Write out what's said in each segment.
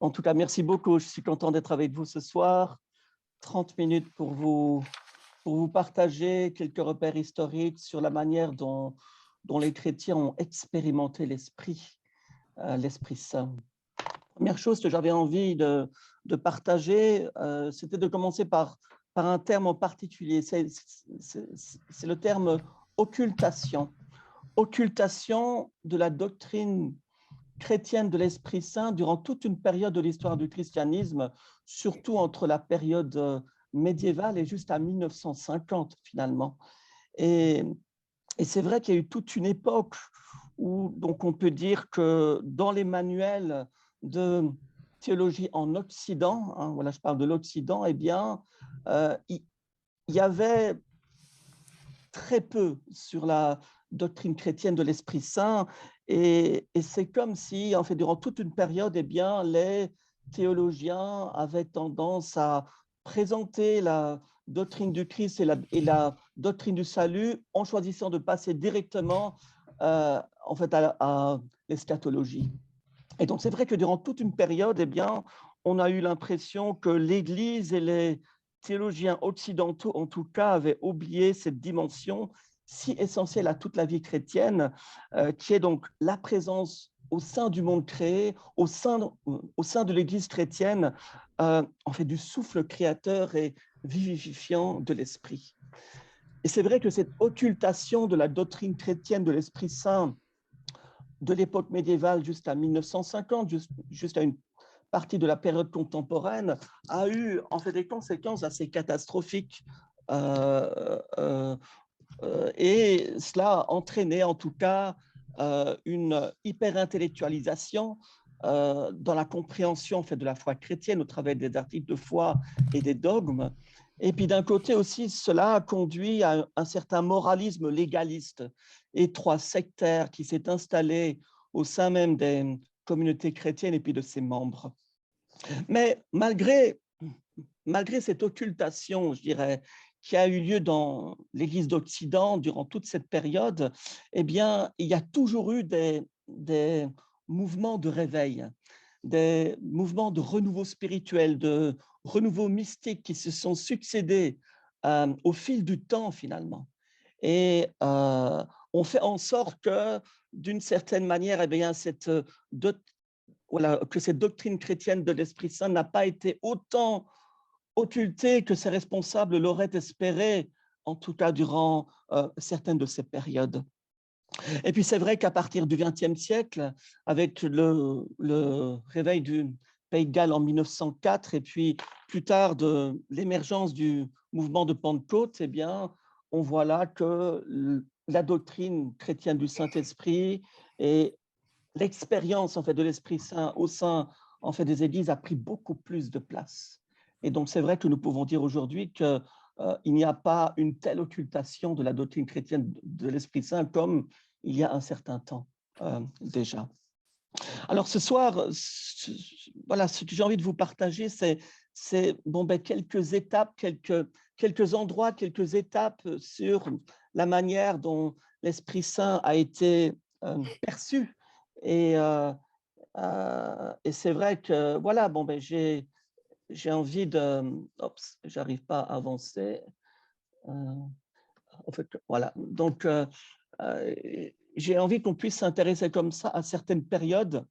En tout cas, merci beaucoup. Je suis content d'être avec vous ce soir. 30 minutes pour vous partager quelques repères historiques sur la manière dont les chrétiens ont expérimenté l'Esprit Saint. Première chose que j'avais envie de partager, c'était de commencer par un terme en particulier. C'est le terme occultation. Occultation de la doctrine chrétienne de l'Esprit Saint durant toute une période de l'histoire du christianisme, surtout entre la période médiévale et juste à 1950 finalement. Et c'est vrai qu'il y a eu toute une époque où donc on peut dire que dans les manuels de théologie en Occident, hein, voilà, je parle de l'Occident, eh bien, il y avait très peu sur la doctrine chrétienne de l'Esprit Saint, et c'est comme si, en fait, durant toute une période, eh bien, les théologiens avaient tendance à présenter la doctrine du Christ et la doctrine du salut en choisissant de passer directement en fait, à l'eschatologie. Et donc, c'est vrai que durant toute une période, eh bien, on a eu l'impression que l'Église et les théologiens occidentaux, en tout cas, avaient oublié cette dimension si essentielle à toute la vie chrétienne, qui est donc la présence au sein du monde créé, au sein de l'Église chrétienne, en fait, du souffle créateur et vivifiant de l'Esprit. Et c'est vrai que cette occultation de la doctrine chrétienne de l'Esprit Saint de l'époque médiévale jusqu'à 1950, jusqu'à une partie de la période contemporaine, a eu en fait des conséquences assez catastrophiques. Et cela a entraîné en tout cas une hyper-intellectualisation dans la compréhension en fait, de la foi chrétienne au travers des articles de foi et des dogmes. Et puis d'un côté aussi, cela a conduit à un certain moralisme légaliste, étroit, sectaire, qui s'est installé au sein même des communautés chrétiennes et puis de ses membres. Mais malgré cette occultation, je dirais, qui a eu lieu dans l'Église d'Occident durant toute cette période, eh bien, il y a toujours eu des mouvements de réveil, des mouvements de renouveau spirituel, de renouveau mystique qui se sont succédés au fil du temps finalement. Et on fait en sorte que, d'une certaine manière, eh bien, voilà, que cette doctrine chrétienne de l'Esprit Saint n'a pas été autant occultée que ses responsables l'auraient espéré, en tout cas durant certaines de ces périodes. Et puis c'est vrai qu'à partir du XXe siècle, avec le réveil du Pays de Galles en 1904 et puis plus tard de l'émergence du mouvement de Pentecôte, eh bien, on voit là que la doctrine chrétienne du Saint-Esprit et l'expérience en fait de l'Esprit Saint au sein en fait des églises a pris beaucoup plus de place. Et donc c'est vrai que nous pouvons dire aujourd'hui que il n'y a pas une telle occultation de la doctrine chrétienne de l'Esprit Saint comme il y a un certain temps déjà. Alors ce soir, voilà, ce que j'ai envie de vous partager, c'est bon, ben, quelques étapes, quelques endroits, quelques étapes sur la manière dont l'Esprit Saint a été perçu. Et, c'est vrai que, voilà, bon, ben, j'ai envie de... Oups, j'arrive pas à avancer. En fait, voilà. Donc, j'ai envie qu'on puisse s'intéresser comme ça à certaines périodes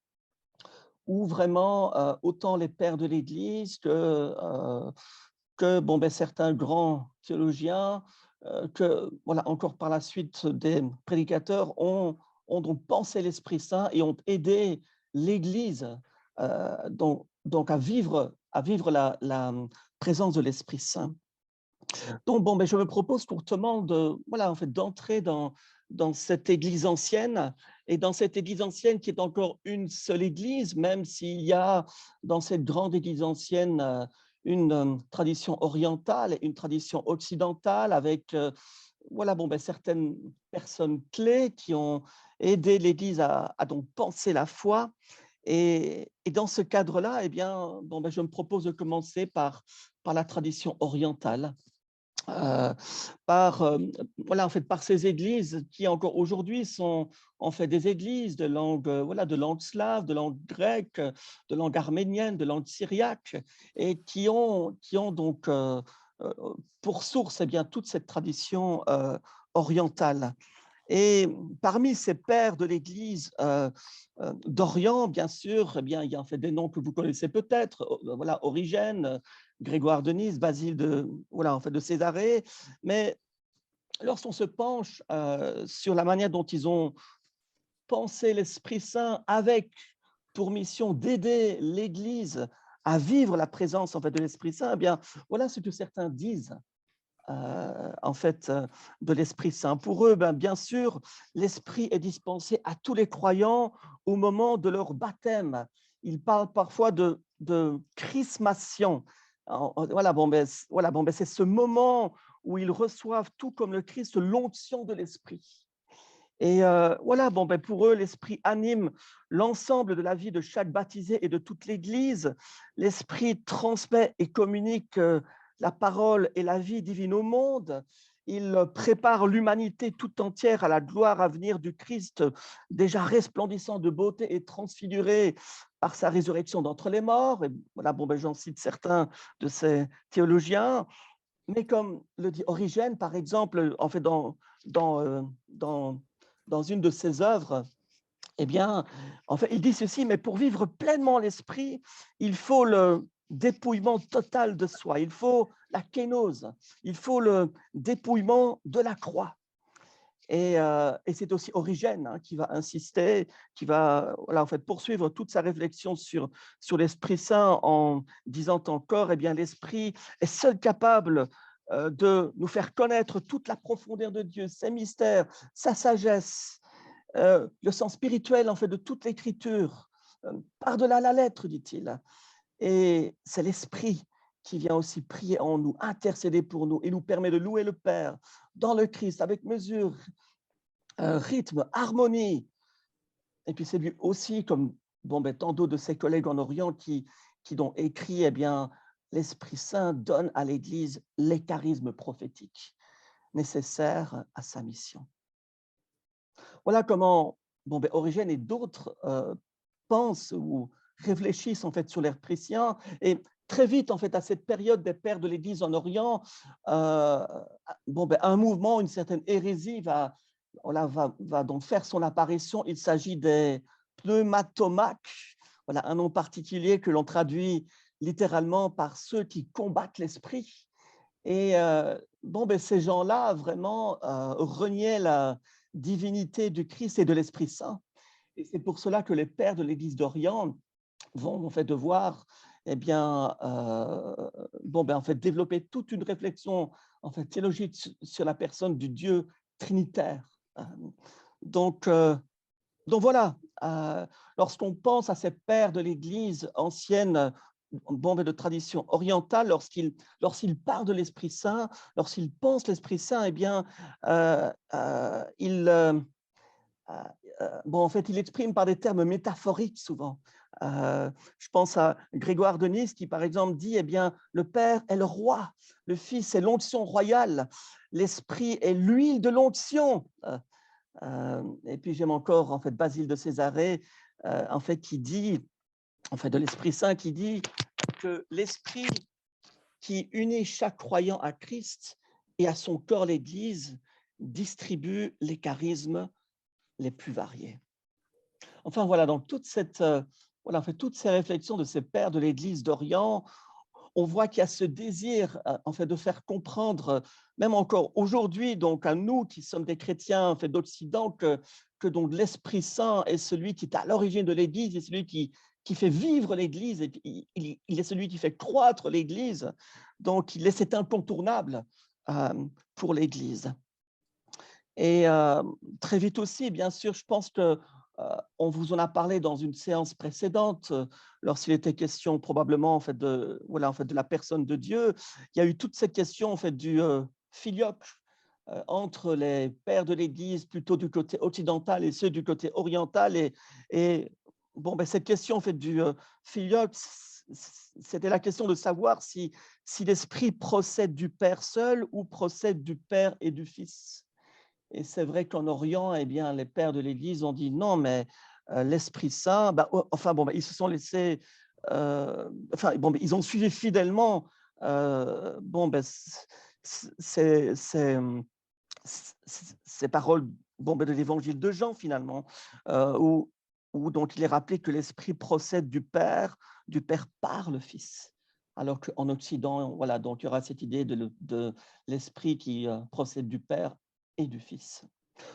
où vraiment, autant les pères de l'Église que bon, ben, certains grands théologiens, que voilà, encore par la suite des prédicateurs ont donc pensé l'Esprit Saint et ont aidé l'Église donc à vivre la présence de l'Esprit Saint. Donc bon, ben, je me propose courtement voilà, en fait, d'entrer dans cette Église ancienne, et dans cette Église ancienne qui est encore une seule Église, même s'il y a dans cette grande Église ancienne une tradition orientale et une tradition occidentale avec voilà, bon, ben, certaines personnes clés qui ont aidé l'Église à donc penser la foi. Et dans ce cadre-là, eh bien, bon, ben, je me propose de commencer par la tradition orientale. euh, par, voilà, en fait, par ces églises qui encore aujourd'hui sont en fait des églises de langue, voilà, de langue slave, de langue grecque, de langue arménienne, de langue syriaque, et qui ont donc euh, pour source eh bien, toute cette tradition orientale. Et parmi ces pères de l'Église d'Orient, bien sûr, eh bien, il y a en fait des noms que vous connaissez peut-être, voilà, Origène, Grégoire de Nice, Basile de, voilà, en fait, de Césarée. Mais lorsqu'on se penche sur la manière dont ils ont pensé l'Esprit Saint avec pour mission d'aider l'Église à vivre la présence en fait, de l'Esprit Saint, eh bien, voilà ce que certains disent en fait, de l'Esprit Saint. Pour eux, ben, bien sûr, l'Esprit est dispensé à tous les croyants au moment de leur baptême. Ils parlent parfois de chrismation. Voilà, bon, ben, c'est ce moment où ils reçoivent, tout comme le Christ, l'onction de l'Esprit. Et voilà, bon, ben, pour eux, l'Esprit anime l'ensemble de la vie de chaque baptisé et de toute l'Église. L'Esprit transmet et communique la parole et la vie divine au monde. Il prépare l'humanité tout entière à la gloire à venir du Christ, déjà resplendissant de beauté et transfiguré par sa résurrection d'entre les morts. Et voilà, bon, ben, j'en cite certains de ces théologiens. Mais comme le dit Origène, par exemple, en fait, dans, dans, dans une de ses œuvres, eh bien, en fait, il dit ceci, mais pour vivre pleinement l'esprit, il faut le dépouillement total de soi, il faut la kénose, il faut le dépouillement de la croix. Et c'est aussi Origène hein, qui va insister, qui va voilà, en fait, poursuivre toute sa réflexion sur l'Esprit Saint en disant encore, eh bien, l'Esprit est seul capable de nous faire connaître toute la profondeur de Dieu, ses mystères, sa sagesse, le sens spirituel en fait, de toute l'Écriture, par-delà la lettre, dit-il. Et c'est l'Esprit qui vient aussi prier en nous, intercéder pour nous et nous permet de louer le Père dans le Christ avec mesure, rythme, harmonie. Et puis c'est lui aussi, comme bon, ben, tant d'autres de ses collègues en Orient qui ont écrit, eh bien, l'Esprit Saint donne à l'Église les charismes prophétiques nécessaires à sa mission. Voilà comment bon, ben, Origène et d'autres pensent ou réfléchissent en fait sur l'ère chrétien. Et très vite, en fait, à cette période des pères de l'Église en Orient, euh, bon, ben, un mouvement, une certaine hérésie va donc faire son apparition. Il s'agit des pneumatomaques, voilà, un nom particulier que l'on traduit littéralement par ceux qui combattent l'esprit. Et bon, ben, ces gens-là vraiment reniaient la divinité du Christ et de l'Esprit Saint. Et c'est pour cela que les pères de l'Église d'Orient vont en fait devoir eh bien, bon, ben, en fait, développer toute une réflexion en fait, théologique sur la personne du Dieu trinitaire. Donc, euh, donc voilà, lorsqu'on pense à ces pères de l'Église ancienne, bon, de tradition orientale, lorsqu'ils parlent de l'Esprit Saint, lorsqu'ils pensent l'Esprit Saint, eh bien, bon, en fait, il exprime par des termes métaphoriques souvent. Je pense à Grégoire de Nice qui, par exemple, dit, eh bien, le Père est le roi, le Fils est l'onction royale, l'Esprit est l'huile de l'onction. Et puis j'aime encore en fait Basile de Césarée en fait qui dit en fait de l'Esprit Saint qui dit que l'Esprit qui unit chaque croyant à Christ et à son corps l'Église distribue les charismes les plus variés. Enfin voilà, donc toute cette voilà, en fait, toutes ces réflexions de ces pères de l'Église d'Orient, on voit qu'il y a ce désir en fait de faire comprendre, même encore aujourd'hui, donc à nous qui sommes des chrétiens en fait d'Occident, que donc l'Esprit Saint est celui qui est à l'origine de l'Église, et celui qui fait vivre l'Église, et il est celui qui fait croître l'Église. Donc il est cet incontournable pour l'Église. Et très vite aussi, bien sûr, je pense que on vous en a parlé dans une séance précédente, lorsqu'il était question probablement en fait voilà, en fait de la personne de Dieu. Il y a eu toute cette question en fait du filioque entre les pères de l'Église plutôt du côté occidental et ceux du côté oriental. Et bon, ben, cette question en fait du filioque, c'était la question de savoir si l'Esprit procède du Père seul ou procède du Père et du Fils. Et c'est vrai qu'en Orient, eh bien, les pères de l'Église ont dit non, mais l'Esprit Saint, ils se sont laissés, ils ont suivi fidèlement ces paroles de l'Évangile de Jean finalement, où donc il est rappelé que l'Esprit procède du Père par le Fils. Alors qu'en Occident, voilà, donc il y aura cette idée de l'Esprit qui procède du Père et du Fils.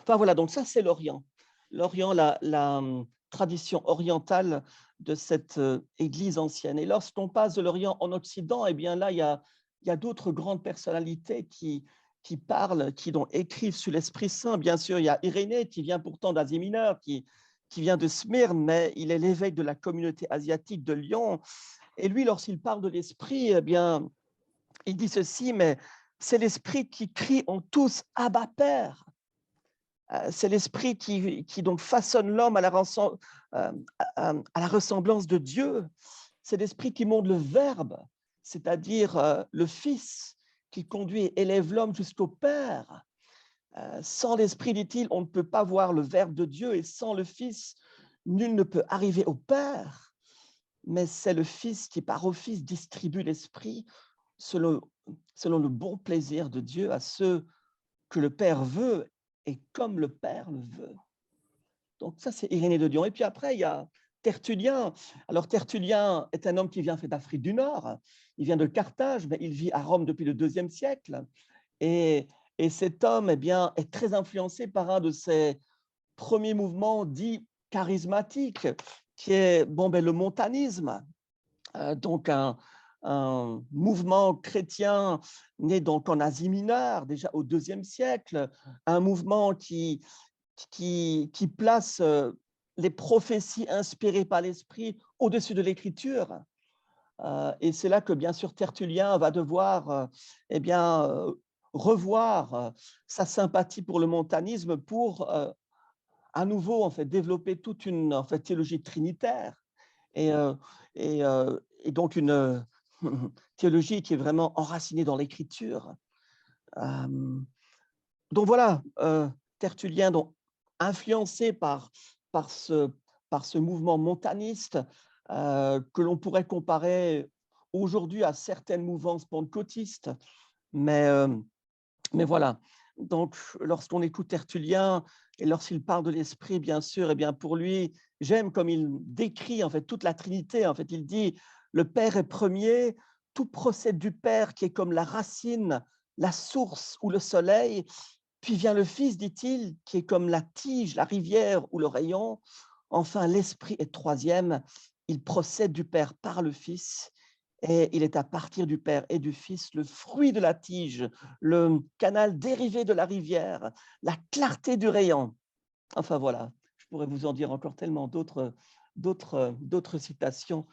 Enfin voilà, donc ça c'est l'Orient. L'Orient, la tradition orientale de cette Église ancienne. Et lorsqu'on passe de l'Orient en Occident, eh bien là, il y a d'autres grandes personnalités qui parlent, qui donc écrivent sur l'Esprit Saint. Bien sûr, il y a Irénée qui vient pourtant d'Asie mineure, qui vient de Smyrne, mais il est l'évêque de la communauté asiatique de Lyon. Et lui, lorsqu'il parle de l'Esprit, eh bien, il dit ceci, mais c'est l'Esprit qui crie en tous « Abba, Père ». C'est l'Esprit qui donc façonne l'homme à la ressemblance de Dieu. C'est l'Esprit qui montre le Verbe, c'est-à-dire le Fils, qui conduit et élève l'homme jusqu'au Père. Sans l'Esprit, dit-il, on ne peut pas voir le Verbe de Dieu, et sans le Fils, nul ne peut arriver au Père. Mais c'est le Fils qui, par office, distribue l'Esprit selon le bon plaisir de Dieu à ceux que le Père veut et comme le Père le veut. Donc ça, c'est Irénée de Lyon. Et puis après, il y a Tertullien. Alors Tertullien est un homme qui vient d'Afrique du Nord. Il vient de Carthage, mais il vit à Rome depuis le IIe siècle. Et cet homme, eh bien, est très influencé par un de ces premiers mouvements dits charismatiques, qui est le montanisme. Donc un mouvement chrétien né donc en Asie mineure, déjà au IIe siècle, un mouvement qui place les prophéties inspirées par l'Esprit au-dessus de l'Écriture. Et c'est là que, bien sûr, Tertullien va devoir revoir sa sympathie pour le montanisme pour à nouveau en fait, développer toute une théologie trinitaire et, et donc une théologie qui est vraiment enracinée dans l'Écriture. Donc voilà, Tertullien, donc, influencé par ce mouvement montaniste que l'on pourrait comparer aujourd'hui à certaines mouvances pentecôtistes. Mais voilà, donc lorsqu'on écoute Tertullien et lorsqu'il parle de l'Esprit, bien sûr, eh bien pour lui, j'aime comme il décrit en fait toute la Trinité. En fait, il dit le Père est premier, tout procède du Père qui est comme la racine, la source ou le soleil. Puis vient le Fils, dit-il, qui est comme la tige, la rivière ou le rayon. Enfin, l'Esprit est troisième. Il procède du Père par le Fils et il est à partir du Père et du Fils le fruit de la tige, le canal dérivé de la rivière, la clarté du rayon. Enfin voilà, je pourrais vous en dire encore tellement d'autres citations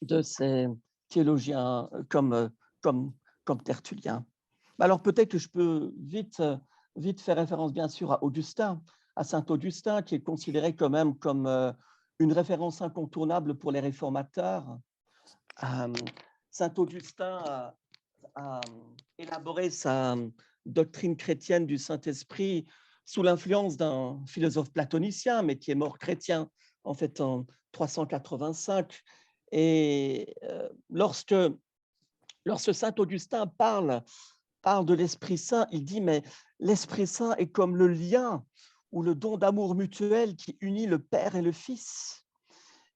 de ces théologiens comme Tertullien. Alors peut-être que je peux vite faire référence bien sûr à Augustin, à saint Augustin, qui est considéré quand même comme une référence incontournable pour les réformateurs. Saint Augustin a élaboré sa doctrine chrétienne du Saint-Esprit sous l'influence d'un philosophe platonicien, mais qui est mort chrétien en fait en 385. Et lorsque saint Augustin parle de l'Esprit Saint, il dit, mais l'Esprit Saint est comme le lien ou le don d'amour mutuel qui unit le Père et le Fils.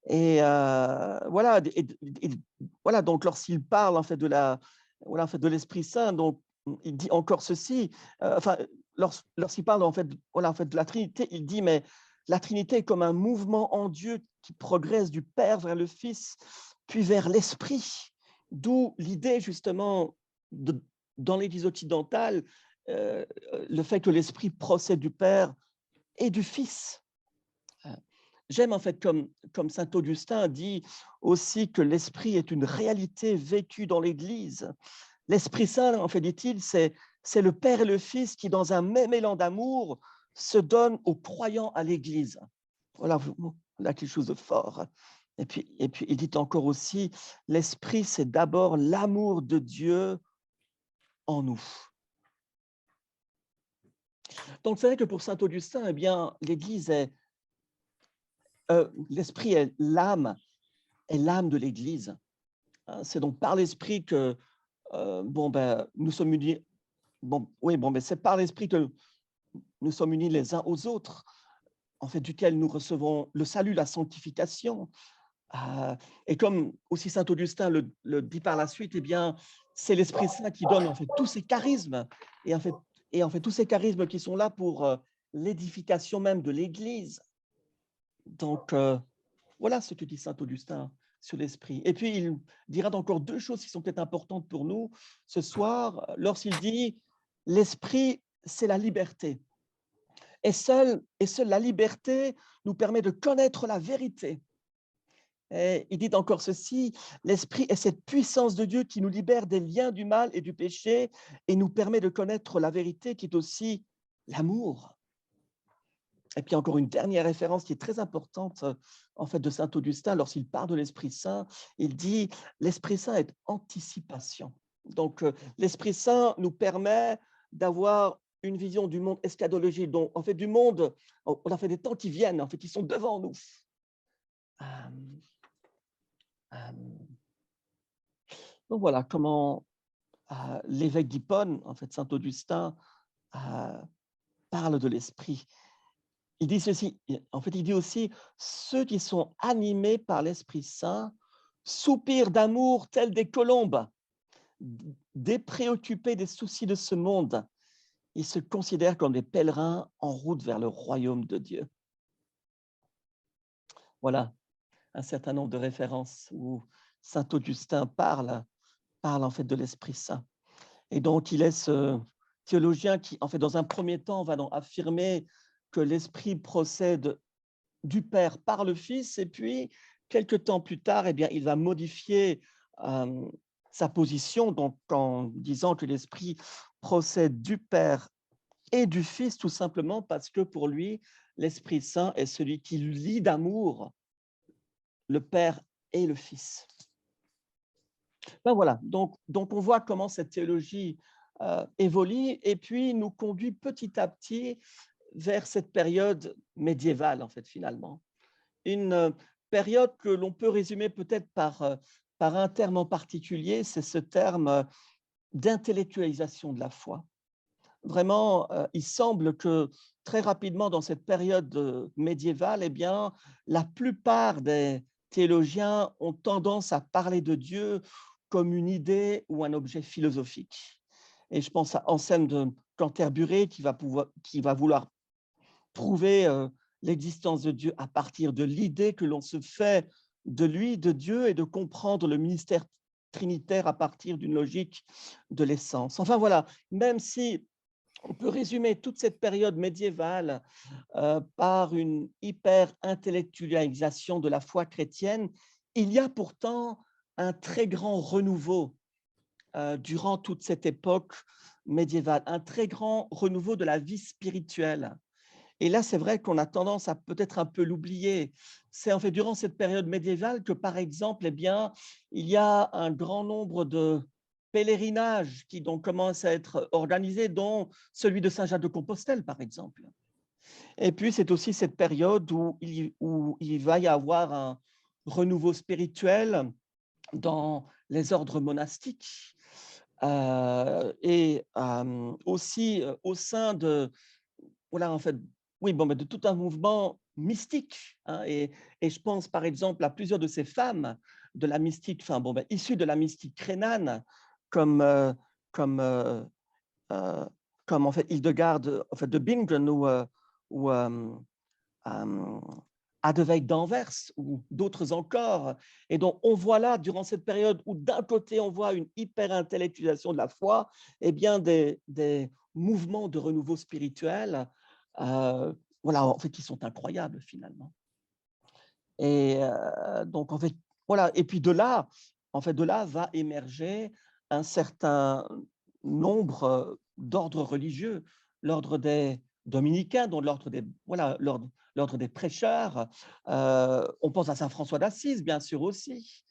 Et voilà, voilà, donc lorsqu'il parle en fait de l'Esprit Saint, donc il dit encore ceci. Lorsqu'il parle en fait de la Trinité, il dit mais la Trinité est comme un mouvement en Dieu qui progresse du Père vers le Fils, puis vers l'Esprit. D'où l'idée justement dans l'Église occidentale, le fait que l'Esprit procède du Père et du Fils. J'aime en fait comme saint Augustin dit aussi que l'Esprit est une réalité vécue dans l'Église. L'Esprit Saint, en fait, dit-il, c'est le Père et le Fils qui, dans un même élan d'amour, se donnent aux croyants à l'Église. Voilà, quelque chose de fort. Et puis, il dit encore aussi, l'esprit, c'est d'abord l'amour de Dieu en nous. Donc, c'est vrai que pour saint Augustin, eh bien, l'Église l'esprit est l'âme de l'Église, hein. C'est donc par l'esprit que, nous sommes unis. C'est par l'esprit que nous sommes unis les uns aux autres, en fait, duquel nous recevons le salut, la sanctification. Et comme aussi saint Augustin le dit par la suite, eh bien, c'est l'Esprit Saint qui donne en fait tous ces charismes, et en fait tous ces charismes qui sont là pour l'édification même de l'Église. Donc voilà ce que dit saint Augustin sur l'esprit. Et puis il dira encore deux choses qui sont peut-être importantes pour nous ce soir, lorsqu'il dit l'esprit, c'est la liberté. Et seule la liberté nous permet de connaître la vérité. Et il dit encore ceci, l'esprit est cette puissance de Dieu qui nous libère des liens du mal et du péché et nous permet de connaître la vérité qui est aussi l'amour. Et puis encore une dernière référence qui est très importante en fait de saint Augustin lorsqu'il parle de l'Esprit Saint, il dit l'Esprit Saint est anticipation. Donc l'Esprit Saint nous permet d'avoir une vision du monde eschatologique, donc en fait du monde, on a fait des temps qui viennent, en fait, qui sont devant nous. Euh, euh, donc voilà comment l'évêque d'Hippone, en fait, saint Augustin, parle de l'esprit. Il dit ceci, en fait, il dit aussi, ceux qui sont animés par l'Esprit Saint soupirent d'amour tels des colombes, dépréoccupés des soucis de ce monde. Ils se considèrent comme des pèlerins en route vers le royaume de Dieu. Voilà un certain nombre de références où saint Augustin parle en fait de l'Esprit Saint. Et donc, il est ce théologien qui, en fait, dans un premier temps, va donc affirmer que l'Esprit procède du Père par le Fils, et puis, quelques temps plus tard, eh bien, il va modifier sa position donc, en disant que l'Esprit procède du Père et du Fils, tout simplement parce que pour lui, l'Esprit Saint est celui qui lie d'amour le Père et le Fils. Ben voilà, donc on voit comment cette théologie évolue et puis nous conduit petit à petit vers cette période médiévale, en fait, finalement. Une période que l'on peut résumer peut-être par un terme en particulier, c'est ce terme d'intellectualisation de la foi. Vraiment, il semble que très rapidement, dans cette période médiévale, eh bien, la plupart des théologiens ont tendance à parler de Dieu comme une idée ou un objet philosophique. Et je pense à Anselme de Canterbury qui va vouloir prouver l'existence de Dieu à partir de l'idée que l'on se fait de lui, de Dieu, et de comprendre le mystère trinitaire à partir d'une logique de l'essence. Enfin voilà, même si on peut résumer toute cette période médiévale par une hyper-intellectualisation de la foi chrétienne, il y a pourtant un très grand renouveau durant toute cette époque médiévale, un très grand renouveau de la vie spirituelle. Et là, c'est vrai qu'on a tendance à peut-être un peu l'oublier. C'est en fait durant cette période médiévale que, par exemple, eh bien, il y a un grand nombre de pèlerinages qui donc commencent à être organisés, dont celui de Saint-Jacques de Compostelle, par exemple. Et puis, c'est aussi cette période où il va y avoir un renouveau spirituel dans les ordres monastiques et aussi au sein de, voilà, en fait, oui, de tout un mouvement mystique, hein, et je pense par exemple à plusieurs de ces femmes de la mystique, issues de la mystique rhénane, comme comme euh, comme en fait Hildegarde en fait de Bingen ou Adeweyk d'Anvers ou d'autres encore. Et donc on voit là durant cette période où d'un côté on voit une hyper-intellectualisation de la foi, et bien des mouvements de renouveau spirituel voilà, en fait, qui sont incroyables finalement. Et donc, en fait, voilà. Et puis de là, en fait, de là va émerger un certain nombre d'ordres religieux, l'ordre des dominicains, dont l'ordre l'ordre des prêcheurs. On pense à saint François d'Assise, bien sûr aussi,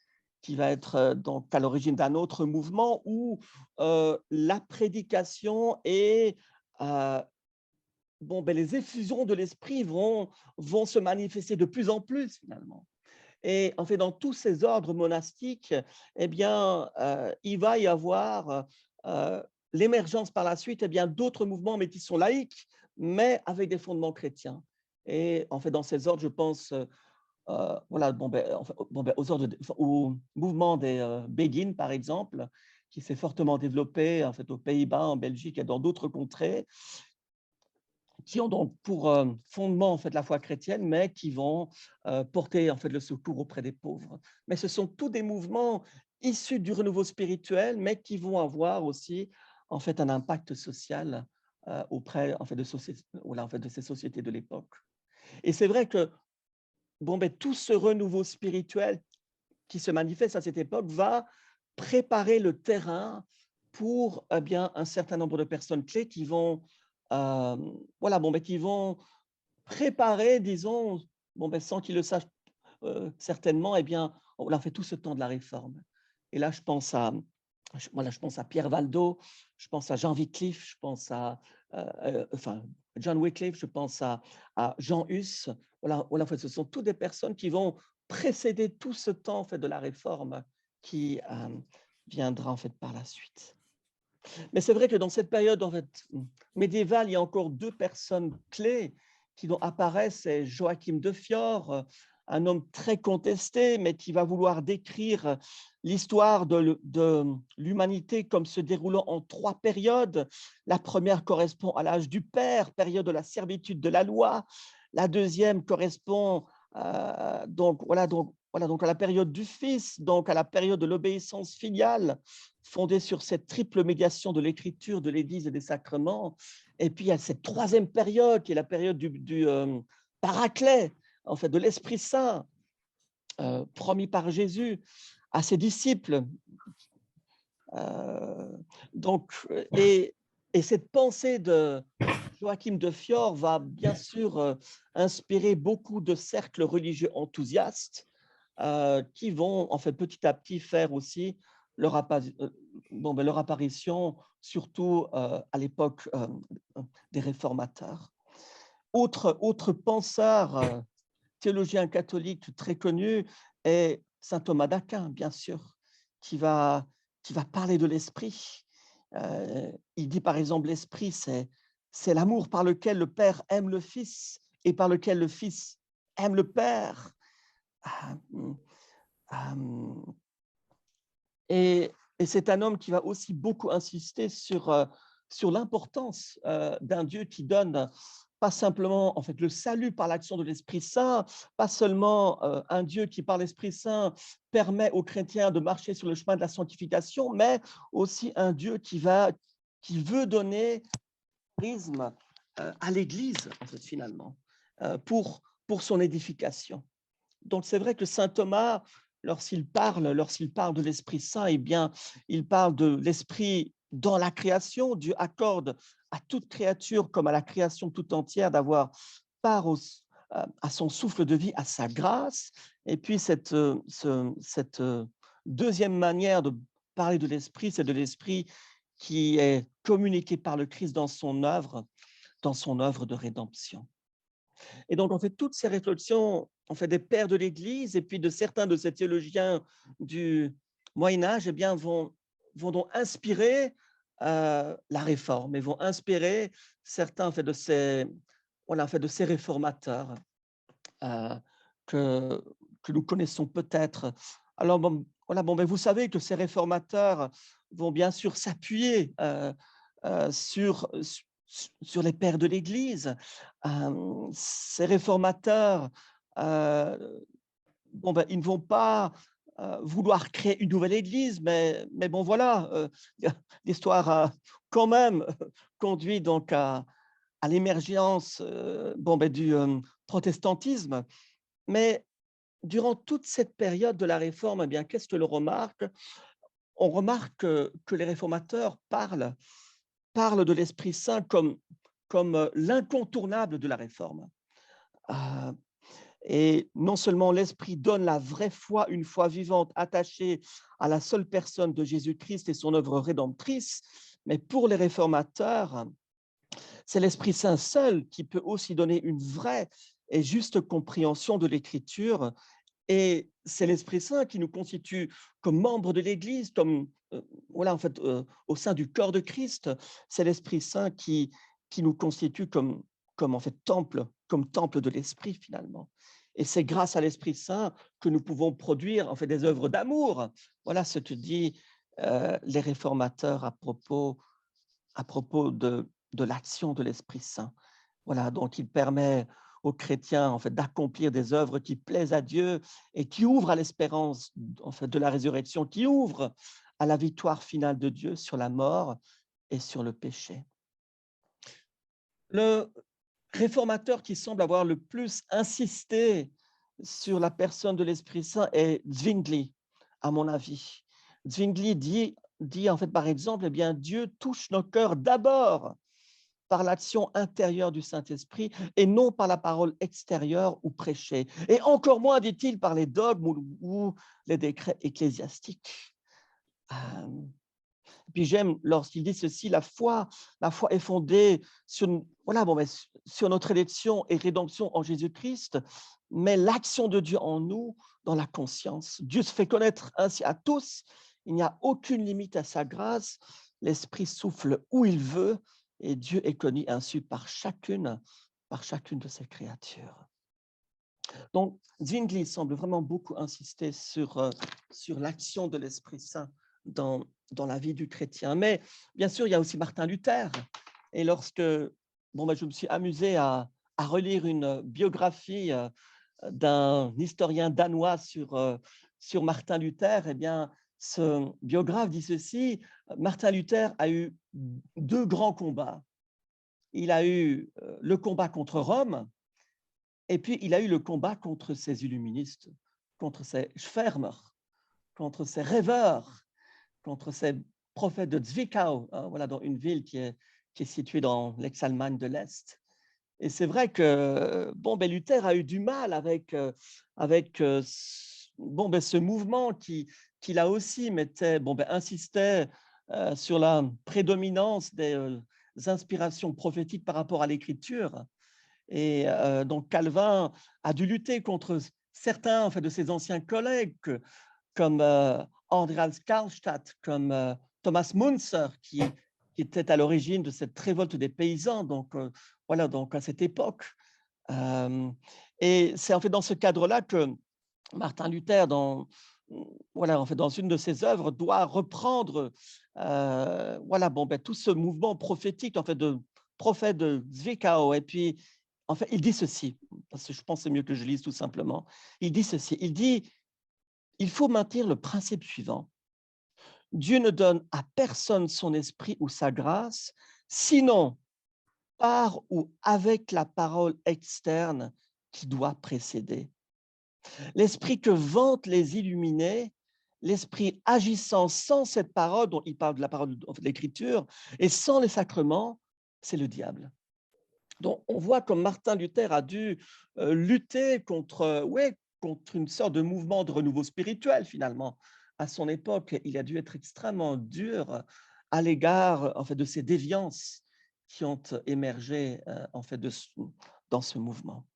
qui va être donc à l'origine d'un autre mouvement où la prédication et les effusions de l'esprit vont se manifester de plus en plus finalement. Et en fait, dans tous ces ordres monastiques, eh bien, il va y avoir l'émergence par la suite d'autres mouvements, mais qui sont laïques, mais avec des fondements chrétiens. Et en fait, dans ces ordres, je pense aux ordres, au mouvement des Béguines, par exemple, qui s'est fortement développé en fait, aux Pays-Bas, en Belgique et dans d'autres contrées, qui ont donc pour fondement en fait, la foi chrétienne, mais qui vont porter en fait, le secours auprès des pauvres. Mais ce sont tous des mouvements issus du renouveau spirituel, mais qui vont avoir aussi en fait, un impact social auprès en fait, de ces sociétés de l'époque. Et c'est vrai que tout ce renouveau spirituel qui se manifeste à cette époque va préparer le terrain pour un certain nombre de personnes clés qui vont, qui vont préparer, disons, sans qu'ils le sachent certainement, on a fait tout ce temps de la réforme. Et là, je pense à Pierre Valdo, je pense à Jean Wycliffe, je pense à John Wycliffe, je pense à Jean Hus. Ce sont toutes des personnes qui vont précéder tout ce temps en fait, de la réforme qui viendra en fait, par la suite. Mais c'est vrai que dans cette période en fait, médiévale, il y a encore deux personnes clés qui vont apparaître. C'est Joachim de Fior, un homme très contesté, mais qui va vouloir décrire l'histoire de l'humanité comme se déroulant en trois périodes. La première correspond à l'âge du Père, période de la servitude de la loi. La deuxième correspond donc à la période du Fils, donc à la période de l'obéissance filiale, fondée sur cette triple médiation de l'Écriture, de l'Église et des sacrements. Et puis il y a cette troisième période qui est la période du Paraclet, en fait, de l'Esprit Saint, promis par Jésus à ses disciples. Et cette pensée de Joachim de Fior va bien sûr inspirer beaucoup de cercles religieux enthousiastes qui vont en fait petit à petit faire aussi leur apparition, surtout à l'époque des réformateurs. Autre penseur théologien catholique très connu est saint Thomas d'Aquin, bien sûr, qui va parler de l'esprit. Il dit par exemple l'esprit, c'est l'amour par lequel le Père aime le Fils et par lequel le Fils aime le Père. Et c'est un homme qui va aussi beaucoup insister sur l'importance d'un Dieu qui donne pas simplement en fait, le salut par l'action de l'Esprit Saint, pas seulement un Dieu qui, par l'Esprit Saint, permet aux chrétiens de marcher sur le chemin de la sanctification, mais aussi un Dieu qui veut donner charisme à l'Église, en fait, finalement, pour son édification. Donc, c'est vrai que saint Thomas, lorsqu'il parle de l'Esprit Saint, eh bien, il parle de l'Esprit dans la création. Dieu accorde à toute créature, comme à la création tout entière, d'avoir part à son souffle de vie, à sa grâce. Et puis, cette deuxième manière de parler de l'Esprit, c'est de l'Esprit qui est communiqué par le Christ dans son œuvre de rédemption. Et donc, on fait toutes ces réflexions, on fait des pères de l'Église et puis de certains de ces théologiens du Moyen-Âge, eh bien, vont donc inspirer la réforme et vont inspirer certains de ces réformateurs que nous connaissons peut-être. Alors, vous savez que ces réformateurs vont bien sûr s'appuyer sur les pères de l'Église. Ces réformateurs, ils ne vont pas vouloir créer une nouvelle Église, mais l'histoire a quand même conduit donc à l'émergence du protestantisme. Mais durant toute cette période de la Réforme, eh bien, qu'est-ce que l'on remarque? On remarque que les réformateurs parlent de l'Esprit Saint comme l'incontournable de la Réforme. Euh, Et non seulement l'Esprit donne la vraie foi, une foi vivante attachée à la seule personne de Jésus-Christ et son œuvre rédemptrice, mais pour les réformateurs, c'est l'Esprit Saint seul qui peut aussi donner une vraie et juste compréhension de l'Écriture. Et c'est l'Esprit Saint qui nous constitue comme membres de l'Église, comme voilà, en fait, au sein du corps de Christ. C'est l'Esprit Saint qui nous constitue comme en fait comme temple de l'Esprit finalement. Et c'est grâce à l'Esprit Saint que nous pouvons produire en fait des œuvres d'amour. Voilà ce que disent les réformateurs à propos de l'action de l'Esprit Saint. Voilà, donc il permet aux chrétiens en fait, d'accomplir des œuvres qui plaisent à Dieu et qui ouvrent à l'espérance en fait, de la résurrection, qui ouvrent à la victoire finale de Dieu sur la mort et sur le péché. Le réformateur qui semble avoir le plus insisté sur la personne de l'Esprit Saint est Zwingli, à mon avis. Zwingli dit en fait, par exemple, eh bien, Dieu touche nos cœurs d'abord par l'action intérieure du Saint-Esprit et non par la parole extérieure ou prêchée. Et encore moins, dit-il, par les dogmes ou les décrets ecclésiastiques. Puis j'aime lorsqu'il dit ceci, la foi est fondée sur, voilà, bon, sur notre élection et rédemption en Jésus-Christ, mais l'action de Dieu en nous dans la conscience. Dieu se fait connaître ainsi à tous, il n'y a aucune limite à sa grâce, l'Esprit souffle où il veut et Dieu est connu ainsi par chacune de ses créatures. Donc, Zwingli semble vraiment beaucoup insister sur l'action de l'Esprit Saint dans la vie du chrétien. Mais bien sûr, il y a aussi Martin Luther. Et lorsque je me suis amusé à relire une biographie d'un historien danois sur Martin Luther, eh bien, ce biographe dit ceci, Martin Luther a eu deux grands combats. Il a eu le combat contre Rome, et puis il a eu le combat contre ces illuministes, contre ces Schwärmer, contre ces rêveurs, contre ces prophètes de Zwickau, hein, voilà, dans une ville qui est située dans l'ex-Allemagne de l'Est. Et c'est vrai que Luther a eu du mal avec ce mouvement qui là aussi insistait sur la prédominance des inspirations prophétiques par rapport à l'Écriture. Et donc Calvin a dû lutter contre certains en fait, de ses anciens collègues comme Andreas Karlstadt, comme Thomas Müntzer, qui était à l'origine de cette révolte des paysans, donc à cette époque. Et c'est en fait dans ce cadre-là que Martin Luther, dans une de ses œuvres, doit reprendre tout ce mouvement prophétique en fait, de prophète de Zwickau. Et puis, en fait, il dit ceci, parce que je pense que c'est mieux que je lise tout simplement. Il dit ceci, il dit il faut maintenir le principe suivant. Dieu ne donne à personne son esprit ou sa grâce, sinon par ou avec la parole externe qui doit précéder. L'esprit que vantent les illuminés, l'esprit agissant sans cette parole, dont il parle de la parole de l'Écriture, et sans les sacrements, c'est le diable. Donc, on voit comme Martin Luther a dû lutter contre une sorte de mouvement de renouveau spirituel, finalement. À son époque, il a dû être extrêmement dur à l'égard en fait, de ces déviances qui ont émergé en fait, dans ce mouvement.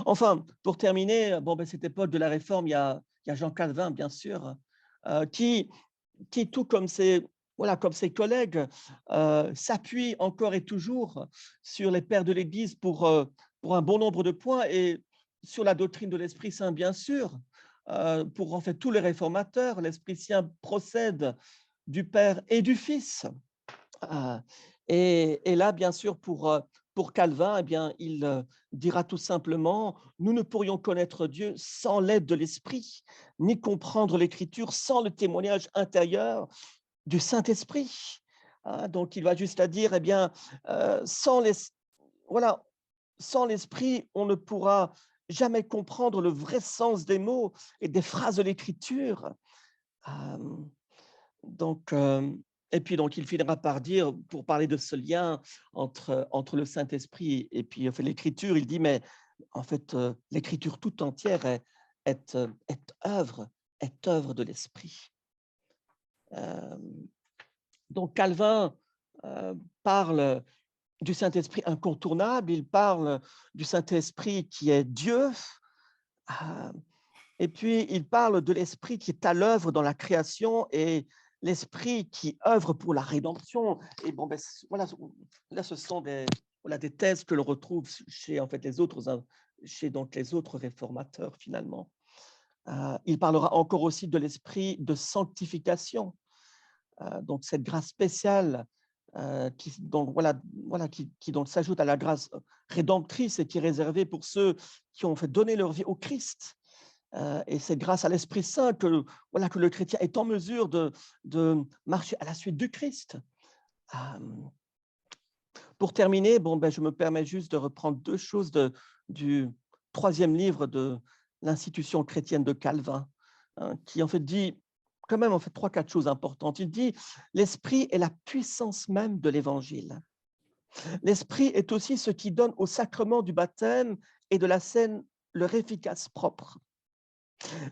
Enfin, pour terminer, cette époque de la Réforme, il y a Jean Calvin, bien sûr, qui, tout comme comme ses collègues, s'appuie encore et toujours sur les pères de l'Église pour un bon nombre de points et sur la doctrine de l'Esprit Saint, bien sûr. Pour en fait tous les réformateurs, l'Esprit Saint procède du Père et du Fils. Et là, bien sûr, pour Calvin, eh bien, il dira tout simplement, nous ne pourrions connaître Dieu sans l'aide de l'Esprit, ni comprendre l'Écriture sans le témoignage intérieur du Saint-Esprit. Donc, il va juste à dire, eh bien, sans l'Esprit, on ne pourra jamais comprendre le vrai sens des mots et des phrases de l'Écriture. Donc, et puis donc, il finira par dire, pour parler de ce lien entre le Saint-Esprit et puis l'Écriture, il dit, mais en fait, l'écriture tout entière est œuvre de l'Esprit. Euh, donc Calvin parle du Saint-Esprit incontournable, il parle du Saint-Esprit qui est Dieu, et puis il parle de l'Esprit qui est à l'œuvre dans la création et l'Esprit qui œuvre pour la rédemption. Et bon, ben, voilà, là, ce sont des thèses que l'on retrouve chez en fait, chez donc, les autres réformateurs, finalement. Il parlera encore aussi de l'Esprit de sanctification, donc cette grâce spéciale qui donc qui donc s'ajoute à la grâce rédemptrice et qui est réservée pour ceux qui ont fait donner leur vie au Christ. Et c'est grâce à l'Esprit Saint que le chrétien est en mesure de marcher à la suite du Christ. Pour terminer, je me permets juste de reprendre deux choses du troisième livre de l'institution chrétienne de Calvin, qui en fait dit quand même en fait 3-4 choses importantes. Il dit « L'Esprit est la puissance même de l'Évangile. L'Esprit est aussi ce qui donne au sacrement du baptême et de la scène leur efficace propre.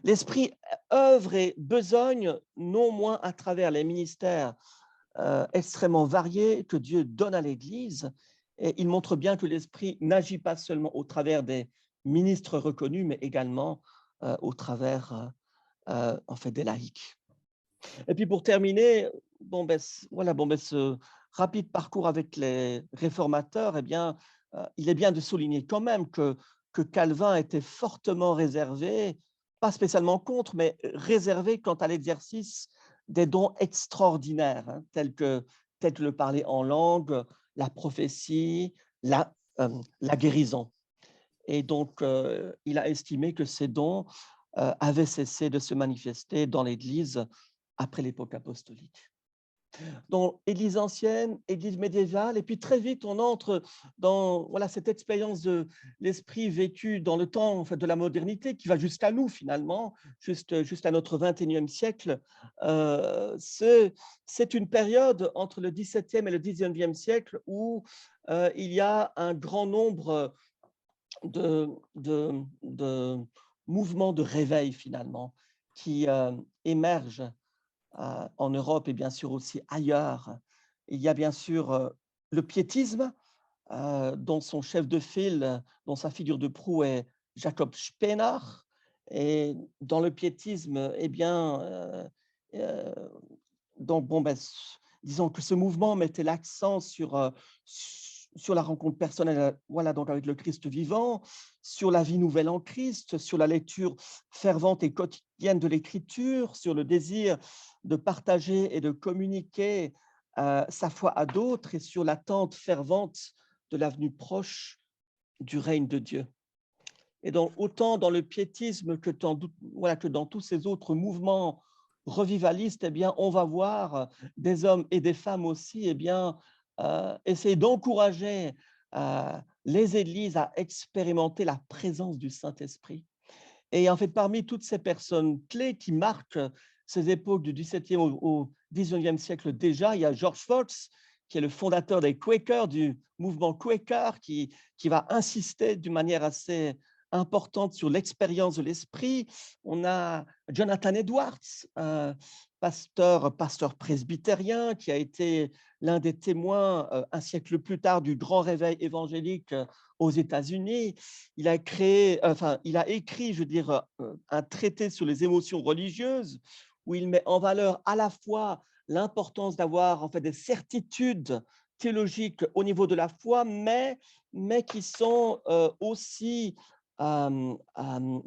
L'Esprit œuvre et besogne non moins à travers les ministères extrêmement variés que Dieu donne à l'Église. Et il montre bien que l'Esprit n'agit pas seulement au travers des ministres reconnus, mais également au travers en fait, des laïcs. Et puis pour terminer, ce rapide parcours avec les réformateurs, il est bien de souligner quand même que Calvin était fortement réservé, pas spécialement contre, mais réservé quant à l'exercice des dons extraordinaires, tels que le parler en langue, la prophétie, la guérison. Et donc, il a estimé que ces dons avaient cessé de se manifester dans l'Église après l'époque apostolique. Donc, Église ancienne, Église médiévale, et puis très vite, on entre dans cette expérience de l'esprit vécu dans le temps en fait, de la modernité qui va jusqu'à nous finalement, jusqu'à notre 21e siècle. C'est une période entre le 17e et le 19e siècle où il y a un grand nombre de mouvements de réveil finalement qui émergent en Europe et bien sûr aussi ailleurs. Il y a bien sûr le piétisme, dont son chef de file, dont sa figure de proue est Jacob Spener. Et dans le piétisme, donc, disons que ce mouvement mettait l'accent sur la rencontre personnelle donc avec le Christ vivant, sur la vie nouvelle en Christ, sur la lecture fervente et quotidienne de l'Écriture, sur le désir de partager et de communiquer sa foi à d'autres et sur l'attente fervente de la venue proche du règne de Dieu. Et donc, autant dans le piétisme que dans tous ces autres mouvements revivalistes, on va voir des hommes et des femmes aussi essayer d'encourager les églises à expérimenter la présence du Saint-Esprit. Et en fait, parmi toutes ces personnes clés qui marquent ces époques du XVIIe au XIXe siècle déjà, il y a George Fox, qui est le fondateur des Quakers, du mouvement Quaker, qui va insister d'une manière assez importante sur l'expérience de l'esprit. On a Jonathan Edwards, pasteur presbytérien, qui a été l'un des témoins un siècle plus tard du grand réveil évangélique aux États-Unis. Il a écrit, un traité sur les émotions religieuses où il met en valeur à la fois l'importance d'avoir en fait des certitudes théologiques au niveau de la foi, mais qui sont aussi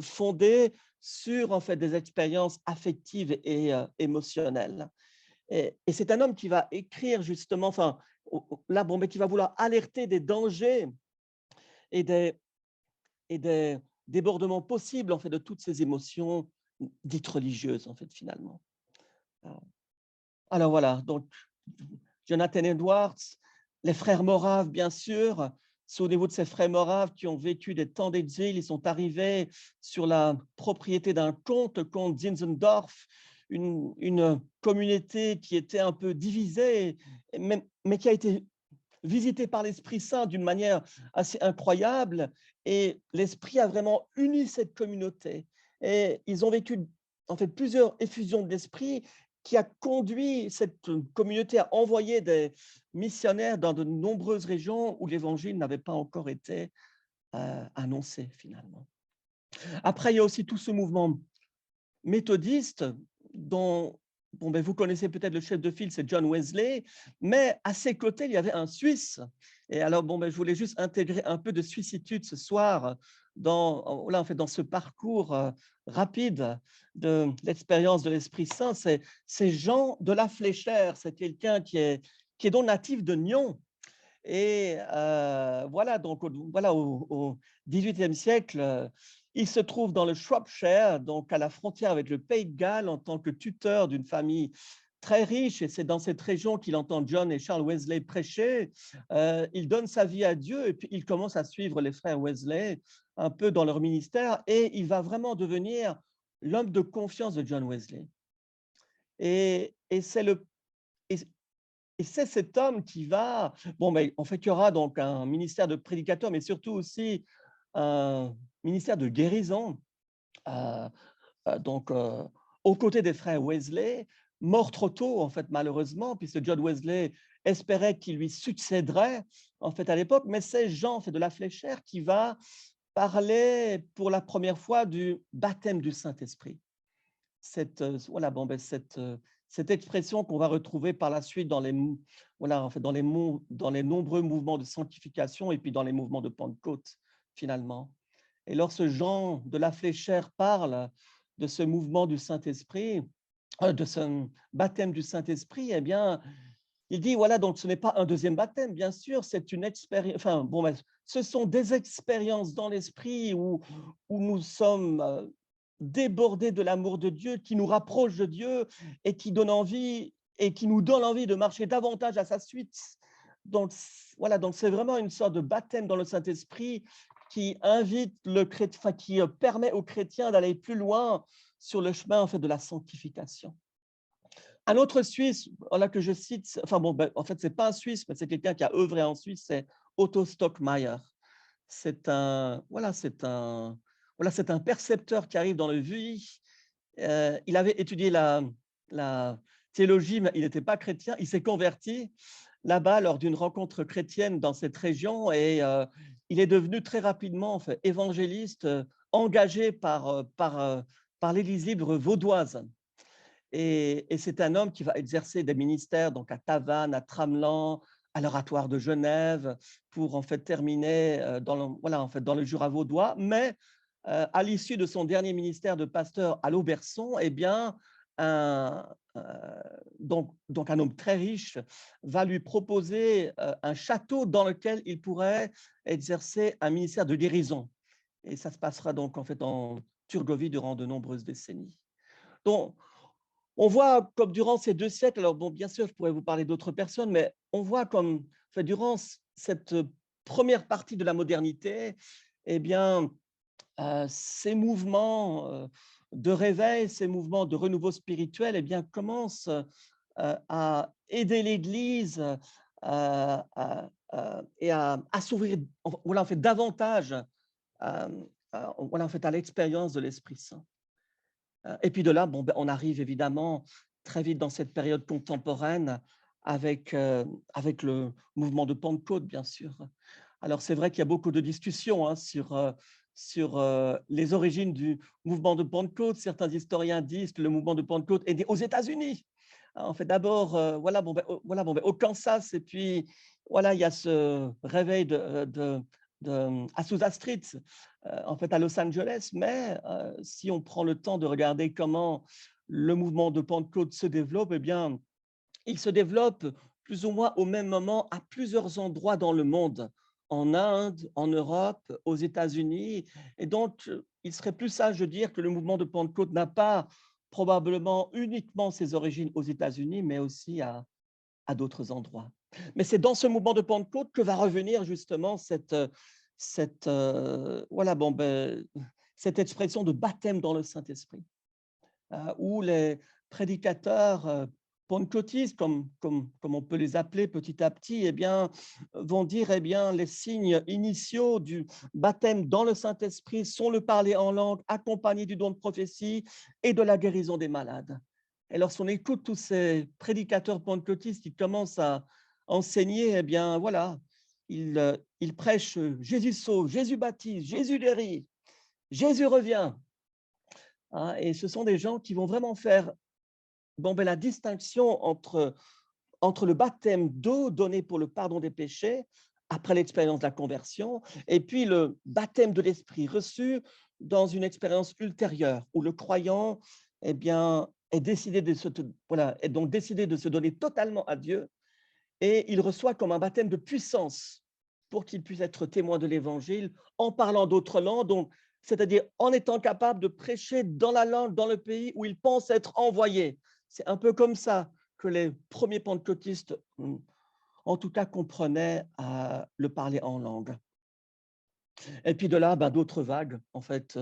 fondées sur en fait des expériences affectives et émotionnelles. Et c'est un homme qui va écrire justement, qui va vouloir alerter des dangers et des débordements possibles en fait de toutes ces émotions dites religieuses en fait finalement. Alors voilà, donc Jonathan Edwards, les frères Moraves bien sûr. Souvenez-vous de ces frères Moraves qui ont vécu des temps d'exil. Ils sont arrivés sur la propriété d'un comte Zinzendorf, une communauté qui était un peu divisée, mais qui a été visité par l'Esprit Saint d'une manière assez incroyable. et l'Esprit a vraiment uni cette communauté. Et ils ont vécu en fait plusieurs effusions de l'Esprit qui a conduit cette communauté à envoyer des missionnaires dans de nombreuses régions où l'Évangile n'avait pas encore été annoncé finalement. Après, il y a aussi tout ce mouvement méthodiste dont vous connaissez peut-être le chef de file, c'est John Wesley, mais à ses côtés, il y avait un Suisse. Et alors, je voulais juste intégrer un peu de suissitude ce soir dans ce parcours rapide de l'expérience de l'Esprit Saint. C'est Jean de la Fléchère, c'est quelqu'un qui est donc natif de Nyon. Et au XVIIIe siècle, il se trouve dans le Shropshire, donc à la frontière avec le Pays de Galles, en tant que tuteur d'une famille très riche. Et c'est dans cette région qu'il entend John et Charles Wesley prêcher. Il donne sa vie à Dieu et puis il commence à suivre les frères Wesley un peu dans leur ministère et il va vraiment devenir l'homme de confiance de John Wesley. Et c'est le et c'est cet homme qui va, en fait, il y aura donc un ministère de prédicateur, mais surtout aussi un ministère de guérison, euh, aux côtés des frères Wesley, mort trop tôt, en fait, malheureusement, puisque John Wesley espérait qu'il lui succéderait, en fait, à l'époque, mais c'est Jean, en fait, de la Fléchère qui va parler pour la première fois du baptême du Saint-Esprit. Cette expression qu'on va retrouver par la suite dans les nombreux mouvements de sanctification et puis dans les mouvements de Pentecôte, finalement. Et lorsque Jean de la Fléchère parle de ce mouvement du Saint-Esprit, de ce baptême du Saint-Esprit, eh bien, il dit, donc ce n'est pas un deuxième baptême, bien sûr, c'est une expérience, ce sont des expériences dans l'esprit où nous sommes débordés de l'amour de Dieu, qui nous rapproche de Dieu et qui donne envie et qui nous donne envie de marcher davantage à sa suite. Donc c'est vraiment une sorte de baptême dans le Saint-Esprit qui invite qui permet aux chrétiens d'aller plus loin sur le chemin en fait de la sanctification. Un autre Suisse que je cite, en fait, ce n'est pas un Suisse, mais c'est quelqu'un qui a œuvré en Suisse, c'est Otto Stockmeyer. C'est un percepteur qui arrive dans le VUI. Il avait étudié la théologie, mais il n'était pas chrétien. Il s'est converti là-bas lors d'une rencontre chrétienne dans cette région et il est devenu très rapidement en fait, évangéliste engagé par l'Église libre vaudoise. Et c'est un homme qui va exercer des ministères donc à Tavannes, à Tramelan, à l'Oratoire de Genève, pour en fait terminer dans le Jura vaudois. Mais à l'issue de son dernier ministère de pasteur à l'Auberçon, eh bien, donc un homme très riche va lui proposer un château dans lequel il pourrait exercer un ministère de guérison. Et ça se passera donc en fait en Turgovie durant de nombreuses décennies. Donc, on voit comme durant ces 2 siècles, alors bien sûr, je pourrais vous parler d'autres personnes, mais on voit comme durant cette première partie de la modernité, eh bien, ces mouvements de réveil, ces mouvements de renouveau spirituel, eh bien, commencent à aider l'Église et à s'ouvrir davantage à l'expérience de l'Esprit Saint. Et puis de là, on arrive évidemment très vite dans cette période contemporaine avec le mouvement de Pentecôte, bien sûr. Alors, c'est vrai qu'il y a beaucoup de discussions sur les origines du mouvement de Pentecôte. Certains historiens disent que le mouvement de Pentecôte est né aux États-Unis. En fait, d'abord, au Kansas, et puis il y a ce réveil à Azusa Street, en fait, à Los Angeles. Mais si on prend le temps de regarder comment le mouvement de Pentecôte se développe, eh bien, il se développe plus ou moins au même moment à plusieurs endroits dans le monde, en Inde, en Europe, aux États-Unis. Et donc, il serait plus sage de dire que le mouvement de Pentecôte n'a pas probablement uniquement ses origines aux États-Unis, mais aussi à d'autres endroits. Mais c'est dans ce mouvement de Pentecôte que va revenir justement cette expression de baptême dans le Saint-Esprit, où les prédicateurs pentecôtistes, comme on peut les appeler petit à petit, eh bien, vont dire eh bien, les signes initiaux du baptême dans le Saint-Esprit sont le parler en langue, accompagné du don de prophétie et de la guérison des malades. Et lorsqu'on écoute tous ces prédicateurs pentecôtistes qui commencent à enseigner, eh bien, voilà, ils prêchent Jésus sauve, Jésus baptise, Jésus guérit, Jésus revient. Hein, et ce sont des gens qui vont vraiment faire la distinction entre le baptême d'eau donné pour le pardon des péchés, après l'expérience de la conversion, et puis le baptême de l'Esprit reçu dans une expérience ultérieure, où le croyant eh bien, est décidé est donc décidé de se donner totalement à Dieu, et il reçoit comme un baptême de puissance pour qu'il puisse être témoin de l'Évangile en parlant d'autres langues, donc, c'est-à-dire en étant capable de prêcher dans la langue, dans le pays où il pense être envoyé. C'est un peu comme ça que les premiers pentecôtistes, en tout cas, comprenaient le parler en langue. Et puis de là, d'autres vagues, en fait,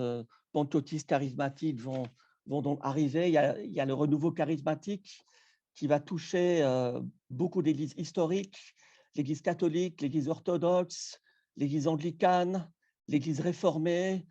pentecôtistes charismatiques vont donc arriver. Il y a le renouveau charismatique qui va toucher beaucoup d'églises historiques, l'Église catholique, l'Église orthodoxe, l'Église anglicane, l'Église réformée,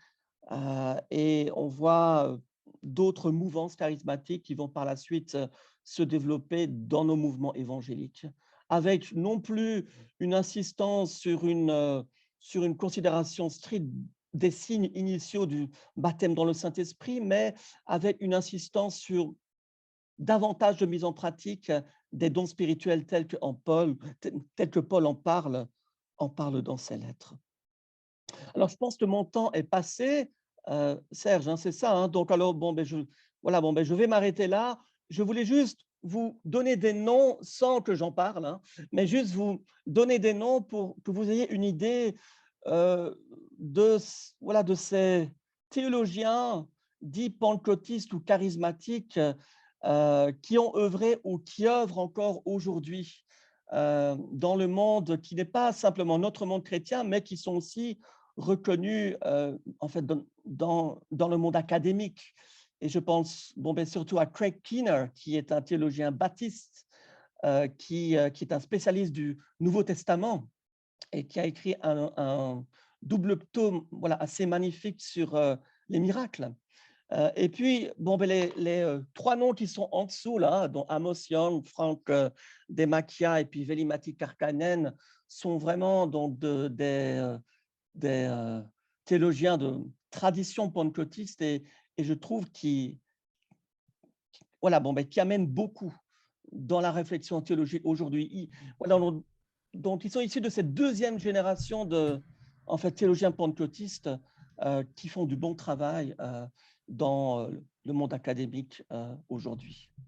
et on voit d'autres mouvances charismatiques qui vont par la suite se développer dans nos mouvements évangéliques, avec non plus une insistance sur une considération stricte des signes initiaux du baptême dans le Saint-Esprit, mais avec une insistance sur davantage de mise en pratique des dons spirituels tels que Paul en parle dans ses lettres. Alors, je pense que mon temps est passé, Serge, hein, c'est ça, hein? Donc alors, je vais m'arrêter là. Je voulais juste vous donner des noms sans que j'en parle, hein, mais juste vous donner des noms pour que vous ayez une idée de ces théologiens dits pentecôtistes ou charismatiques qui ont œuvré ou qui œuvrent encore aujourd'hui dans le monde qui n'est pas simplement notre monde chrétien, mais qui sont aussi reconnus en fait dans le monde académique. Et je pense surtout à Craig Keener, qui est un théologien baptiste, qui est un spécialiste du Nouveau Testament et qui a écrit un double tome assez magnifique sur les miracles. Et puis, les trois noms qui sont en dessous, là, dont Amos Young, Frank Demakia et puis Veli-Matti Kärkkäinen, sont vraiment donc des théologiens de tradition pentecôtiste et je trouve qui amènent beaucoup dans la réflexion théologique aujourd'hui. Donc, ils sont issus de cette deuxième génération de théologiens pentecôtistes qui font du bon travail dans le monde académique aujourd'hui.